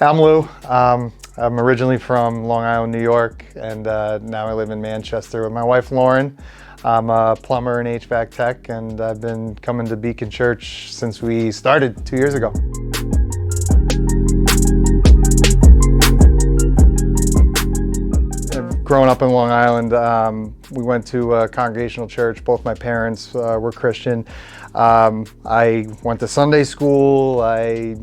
I'm Lou. I'm originally from Long Island, New York, and now I live in Manchester with my wife, Lauren. I'm a plumber and HVAC tech, and I've been coming to Beacon Church since we started 2 years ago. Growing up in Long Island, we went to a congregational church. Both my parents were Christian. I went to Sunday school. I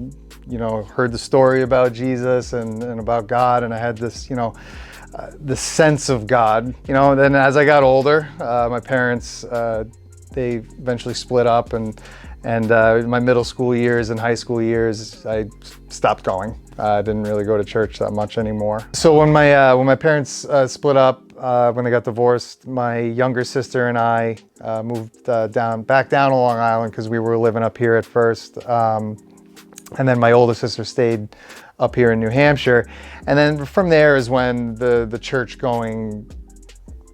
heard the story about Jesus and about God, and I had this, the sense of God. Then as I got older, my parents, they eventually split up, and my middle school years and high school years, I stopped going. I didn't really go to church that much anymore. So when my parents split up, when they got divorced, my younger sister and I moved back down to Long Island because we were living up here at first. And then my older sister stayed up here in New Hampshire. And then from there is when the church going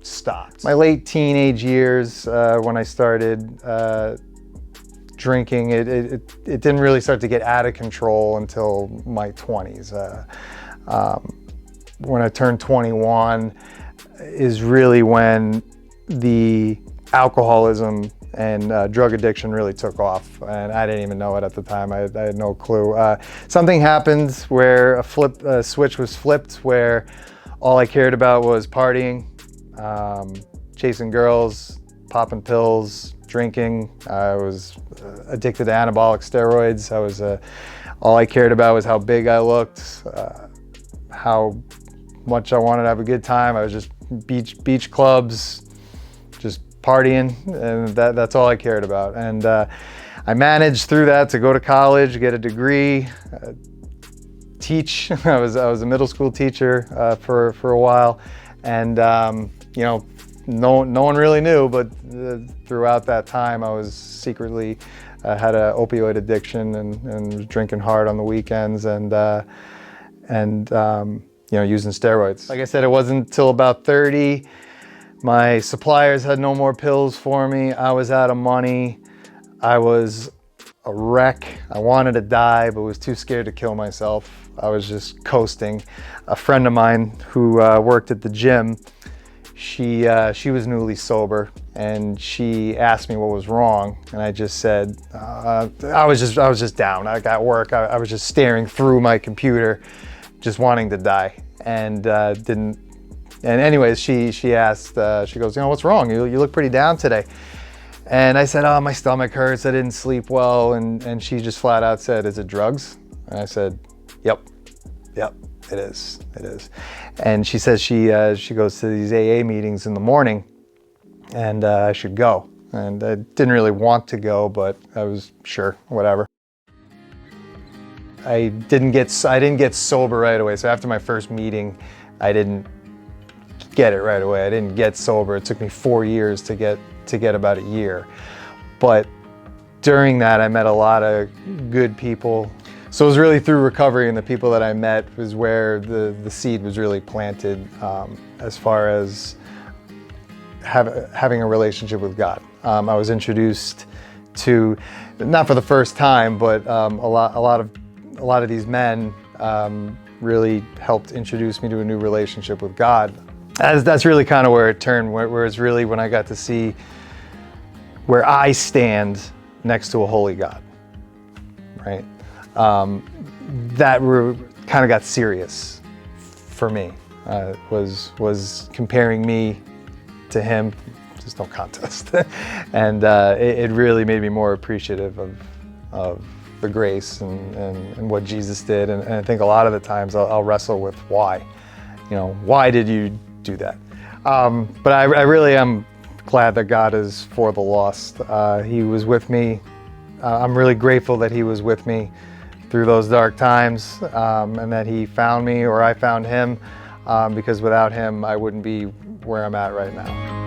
stopped. My late teenage years, when I started drinking, it didn't really start to get out of control until my 20s. When I turned 21 is really when the alcoholism and drug addiction really took off, and I didn't even know it at the time. I had no clue. Something happened where a switch was flipped, where all I cared about was partying, chasing girls, popping pills, drinking. I was addicted to anabolic steroids. All I cared about was how big I looked, how much I wanted to have a good time. I was just beach clubs, just partying, and that's all I cared about. And I managed through that to go to college, get a degree, teach. I was a middle school teacher for a while, and no one really knew, but throughout that time I was secretly had an opioid addiction and was drinking hard on the weekends and using steroids. Like I said, it wasn't until about 30. My suppliers had no more pills for me. I was out of money. I was a wreck. I wanted to die, but was too scared to kill myself. I was just coasting. A friend of mine who worked at the gym, she was newly sober, and she asked me what was wrong, and I just said, I was just down. I got work. I was just staring through my computer, just wanting to die, and didn't. And anyways, she asked, she goes, what's wrong? You look pretty down today. And I said, my stomach hurts. I didn't sleep well. And she just flat out said, is it drugs? And I said, yep, it is. And she says she goes to these AA meetings in the morning, and I should go. And I didn't really want to go, but I was sure, whatever. I didn't get sober right away. So after my first meeting, I didn't get it right away. I didn't get sober. It took me 4 years to get about a year. But during that, I met a lot of good people. So it was really through recovery and the people that I met was where the seed was really planted as far as having a relationship with God. I was introduced to, not for the first time, but a lot of these men really helped introduce me to a new relationship with God. That's really kind of where it turned, where it's really when I got to see where I stand next to a holy God, right? That kind of got serious for me. Was comparing me to him, just no contest. And it really made me more appreciative of the grace and what Jesus did. And I think a lot of the times I'll wrestle with why. Why did you do that? But I really am glad that God is for the lost. He was with me. I'm really grateful that he was with me through those dark times, and that he found me, or I found him, because without him I wouldn't be where I'm at right now.